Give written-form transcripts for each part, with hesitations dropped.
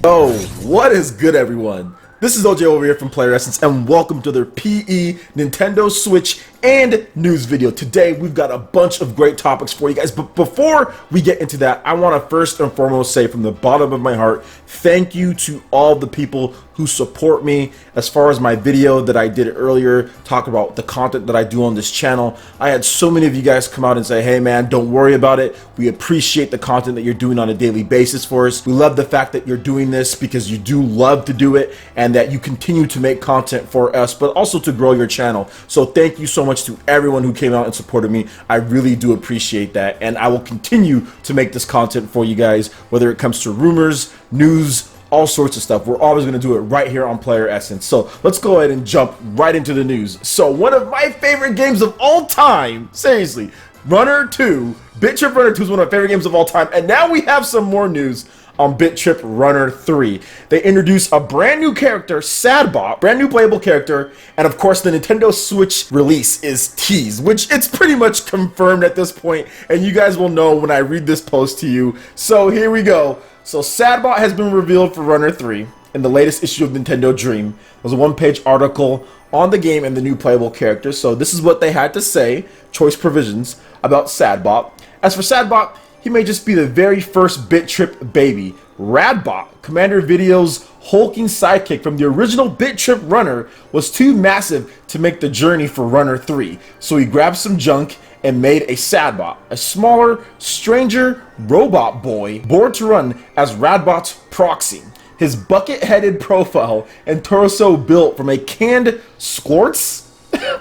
Oh, what is good, everyone? This is OJ over here from PlayerEssence, and welcome to their PE, Nintendo Switch, and NewZ video. Today, we've got a bunch of great topics for you guys, but before we get into that, I want to first and foremost say from the bottom of my heart, thank you to all the people who support me as far as my video that I did earlier, talk about the content that I do on this channel. I had so many of you guys come out and say, hey man, don't worry about it. We appreciate the content that you're doing on a daily basis for us. We love the fact that you're doing this because you do love to do it and that you continue to make content for us, but also to grow your channel. So thank you so much to everyone who came out and supported me. I really do appreciate that, and I will continue to make this content for you guys, whether it comes to rumors, news, all sorts of stuff. We're always going to do it right here on PlayerEssence. So let's go ahead and jump right into the news. So one of my favorite games of all time, seriously, Runner 2, Bit.Trip Runner 2 is one of my favorite games of all time, and now we have some more news on Bit.Trip Runner 3. They introduced a brand new character, Sadbot, brand new playable character, and of course the Nintendo Switch release is teased, which it's pretty much confirmed at this point, and you guys will know when I read this post to you. So here we go. So Sadbot has been revealed for Runner 3 in the latest issue of Nintendo Dream. There was a one-page article on the game and the new playable character. So this is what they had to say, choice provisions, about Sadbot. As for Sadbot, he may just be the very first Bit.Trip baby. Radbot, Commander Video's hulking sidekick from the original Bit.Trip Runner, was too massive to make the journey for Runner 3. So he grabbed some junk and made a Sadbot, a smaller, stranger robot boy born to run as Radbot's proxy. His bucket-headed profile and torso built from a canned squirts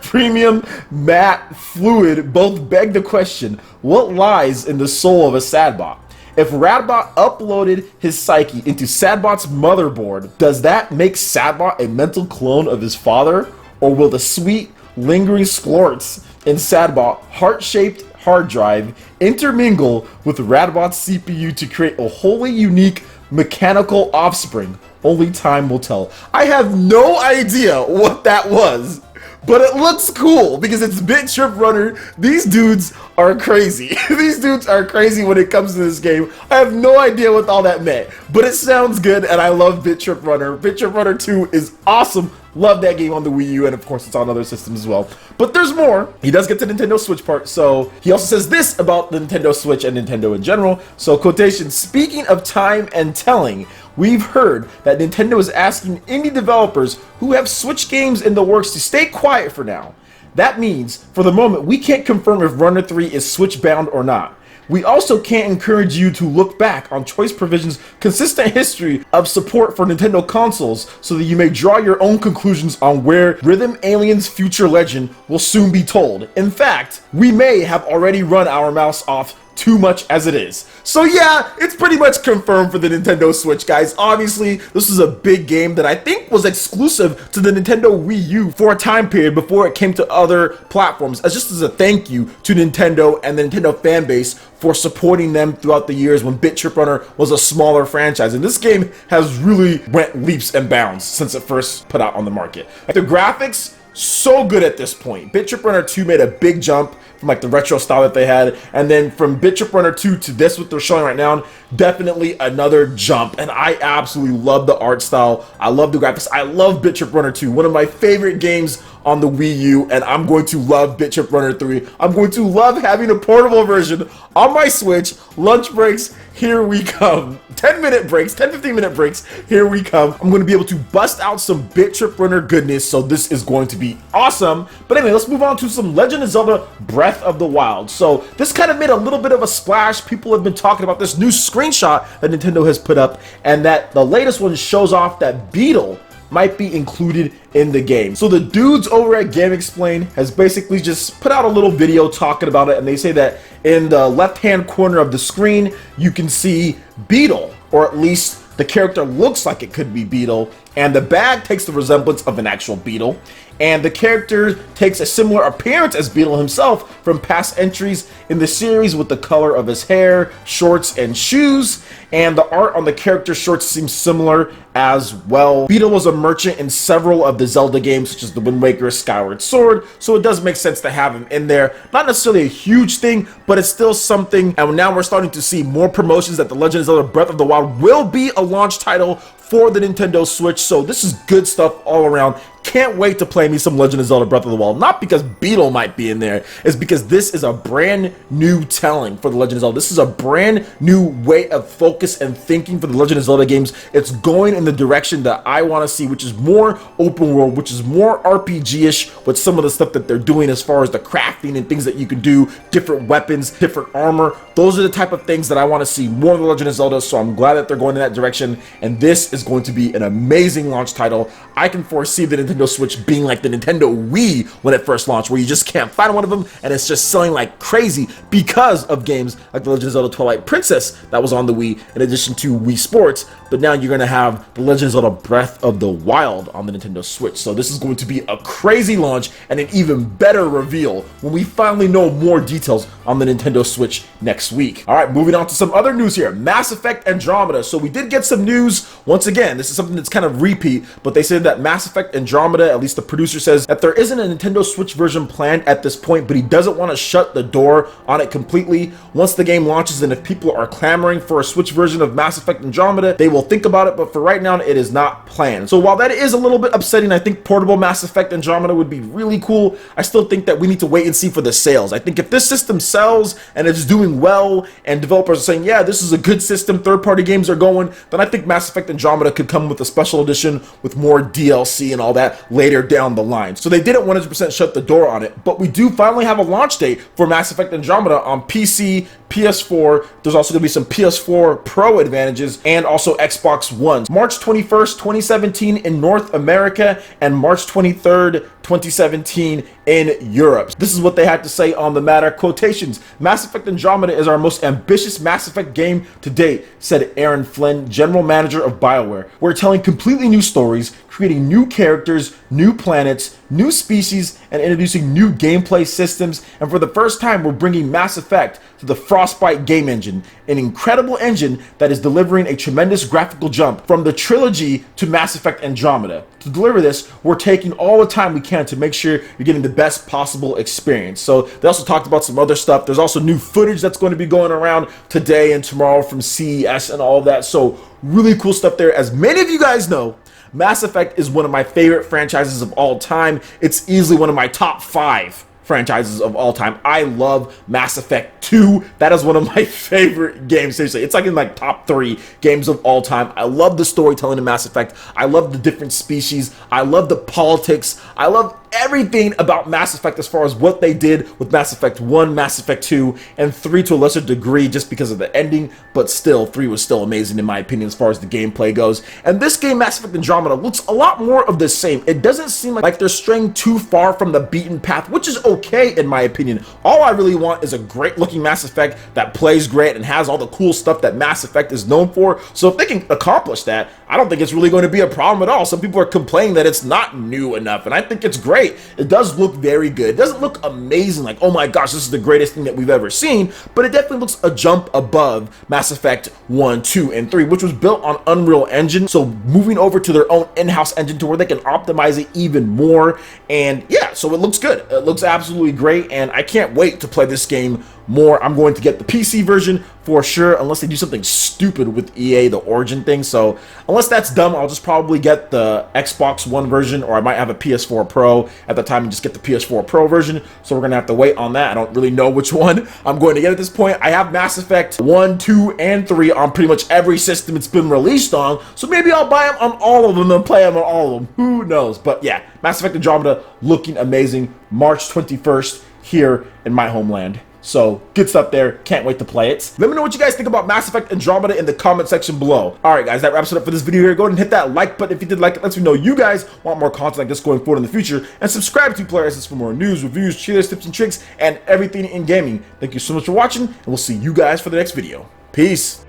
premium matte fluid both beg the question, what lies in the soul of a Sadbot? If Radbot uploaded his psyche into Sadbot's motherboard, does that make Sadbot a mental clone of his father? Or will the sweet, lingering squirts in Sadbot heart-shaped hard drive intermingle with Radbot's CPU to create a wholly unique mechanical offspring? Only time will tell. I have no idea what that was, but it looks cool because it's Bit.Trip Runner. These dudes are crazy. These dudes are crazy when it comes to this game. I have no idea what all that meant, but it sounds good, and I love Bit.Trip Runner. Bit.Trip Runner 2 is awesome. Love that game on the Wii U, and of course it's on other systems as well. But there's more. He does get the Nintendo Switch part, so he also says this about the Nintendo Switch and Nintendo in general. So quotation, speaking of time and telling, we've heard that Nintendo is asking indie developers who have Switch games in the works to stay quiet for now. That means, for the moment, we can't confirm if Runner 3 is Switch bound or not. We also can't encourage you to look back on Choice Provision's consistent history of support for Nintendo consoles so that you may draw your own conclusions on where Rhythm Alien's future legend will soon be told. In fact, we may have already run our mouths off too much as it is. So yeah, it's pretty much confirmed for the Nintendo Switch, guys. Obviously, this is a big game that I think was exclusive to the Nintendo Wii U for a time period before it came to other platforms, as just as a thank you to Nintendo and the Nintendo fan base for supporting them throughout the years when Bit.Trip Runner was a smaller franchise. And this game has really went leaps and bounds since it first put out on the market. Like, the graphics, so good at this point. Bit.Trip Runner 2 made a big jump from like the retro style that they had, and then from Bit.Trip Runner 2 to this, what they're showing right now, definitely another jump. And I absolutely love the art style. I love the graphics. I love Bit.Trip Runner 2, one of my favorite games on the Wii U, and I'm going to love Bit.Trip Runner 3. I'm going to love having a portable version on my Switch. Lunch breaks, here we come. 10-minute breaks, 10-15-minute breaks, here we come. I'm going to be able to bust out some Bit.Trip Runner goodness, so this is going to be awesome. But anyway, let's move on to some Legend of Zelda Breath of the Wild. So this kind of made a little bit of a splash. People have been talking about this new screenshot that Nintendo has put up, and that the latest one shows off that Beetle might be included in the game. So the dudes over at GameXplain has basically just put out a little video talking about it, and they say that in the left-hand corner of the screen, you can see Beetle, or at least the character looks like it could be Beetle, And the bag takes the resemblance of an actual Beetle, and the character takes a similar appearance as Beetle himself from past entries in the series with the color of his hair, shorts, and shoes, and the art on the character shorts seems similar as well. Beetle was a merchant in several of the Zelda games, such as The Wind Waker, Skyward Sword, so it does make sense to have him in there. Not necessarily a huge thing, but it's still something, and now we're starting to see more promotions that The Legend of Zelda Breath of the Wild will be a launch title for the Nintendo Switch, so this is good stuff all around. Can't wait to play me some Legend of Zelda Breath of the Wild. Not because Beetle might be in there, it's because this is a brand new telling for the Legend of Zelda. This is a brand new way of focus and thinking for the Legend of Zelda games. It's going in the direction that I want to see, which is more open world, which is more RPG-ish with some of the stuff that they're doing as far as the crafting and things that you can do, different weapons, different armor. Those are the type of things that I want to see more of the Legend of Zelda, so I'm glad that they're going in that direction, and this is going to be an amazing launch title. I can foresee the Nintendo Switch being like the Nintendo Wii when it first launched, where you just can't find one of them and it's just selling like crazy because of games like The Legend of Zelda Twilight Princess that was on the Wii in addition to Wii Sports. But now you're going to have The Legend of Zelda Breath of the Wild on the Nintendo Switch, so this is going to be a crazy launch and an even better reveal when we finally know more details on the Nintendo Switch next week. Alright, moving on to some other news here. Mass Effect Andromeda. So we did get some news. Once again, this is something that's kind of repeat, but they said that Mass Effect Andromeda, at least the producer says, that there isn't a Nintendo Switch version planned at this point, but he doesn't want to shut the door on it completely. Once the game launches and if people are clamoring for a Switch version of Mass Effect Andromeda, they will think about it, but for right now, it is not planned. So while that is a little bit upsetting, I think portable Mass Effect Andromeda would be really cool. I still think that we need to wait and see for the sales. I think if this system sells and it's doing well and developers are saying, yeah, this is a good system, third-party games are going, then I think Mass Effect Andromeda could come with a special edition with more DLC and all that later down the line. So they didn't 100% shut the door on it, but we do finally have a launch date for Mass Effect Andromeda on PC, PS4. There's also going to be some PS4 Pro advantages and also Xbox One. March 21st, 2017 in North America and March 23rd, 2017 in Europe. This is what they had to say on the matter. Quotations: Mass Effect Andromeda is our most ambitious Mass Effect game to date, said Aaron Flynn, general manager of BioWare. We're telling completely new stories, creating new characters, new planets, new species, and introducing new gameplay systems. And for the first time, we're bringing Mass Effect to the Frostbite game engine, an incredible engine that is delivering a tremendous graphical jump from the trilogy to Mass Effect Andromeda. To deliver this, we're taking all the time we can to make sure you're getting the best possible experience. So they also talked about some other stuff. There's also new footage that's going to be going around today and tomorrow from CES and all of that. So really cool stuff there. As many of you guys know, Mass Effect is one of my favorite franchises of all time. It's easily one of my top 5 franchises of all time. I love Mass Effect 2. That is one of my favorite games. Seriously, it's like in like top 3 games of all time. I love the storytelling in Mass Effect. I love the different species. I love the politics. I love everything about Mass Effect as far as what they did with Mass Effect 1, Mass Effect 2, and 3 to a lesser degree just because of the ending, but still, 3 was still amazing in my opinion as far as the gameplay goes. And this game, Mass Effect Andromeda, looks a lot more of the same. It doesn't seem like they're straying too far from the beaten path, which is okay in my opinion. All I really want is a great looking Mass Effect that plays great and has all the cool stuff that Mass Effect is known for. So if they can accomplish that, I don't think it's really going to be a problem at all. Some people are complaining that it's not new enough, and I think it's great. It does look very good. It doesn't look amazing, like, oh my gosh, this is the greatest thing that we've ever seen, but it definitely looks a jump above Mass Effect 1, 2, and 3, which was built on Unreal Engine, so moving over to their own in-house engine to where they can optimize it even more, and yeah, so it looks good. It looks absolutely great, and I can't wait to play this game more. I'm going to get the PC version for sure, unless they do something stupid with EA, the Origin thing. So unless that's dumb, I'll just probably get the Xbox One version, or I might have a PS4 Pro at the time and just get the PS4 Pro version. So we're gonna have to wait on that. I don't really know which one I'm going to get at this point. I have Mass Effect 1, 2, and 3 on pretty much every system it's been released on, so maybe I'll buy them on all of them and play them on all of them. Who knows? But yeah, Mass Effect Andromeda looking amazing. March 21st here in my homeland. So, good stuff there. Can't wait to play it. Let me know what you guys think about Mass Effect Andromeda in the comment section below. Alright guys, that wraps it up for this video here. Go ahead and hit that like button if you did like it. Lets me know you guys want more content like this going forward in the future. And subscribe to PlayerEssence for more news, reviews, cheerleaders, tips, and tricks, and everything in gaming. Thank you so much for watching, and we'll see you guys for the next video. Peace.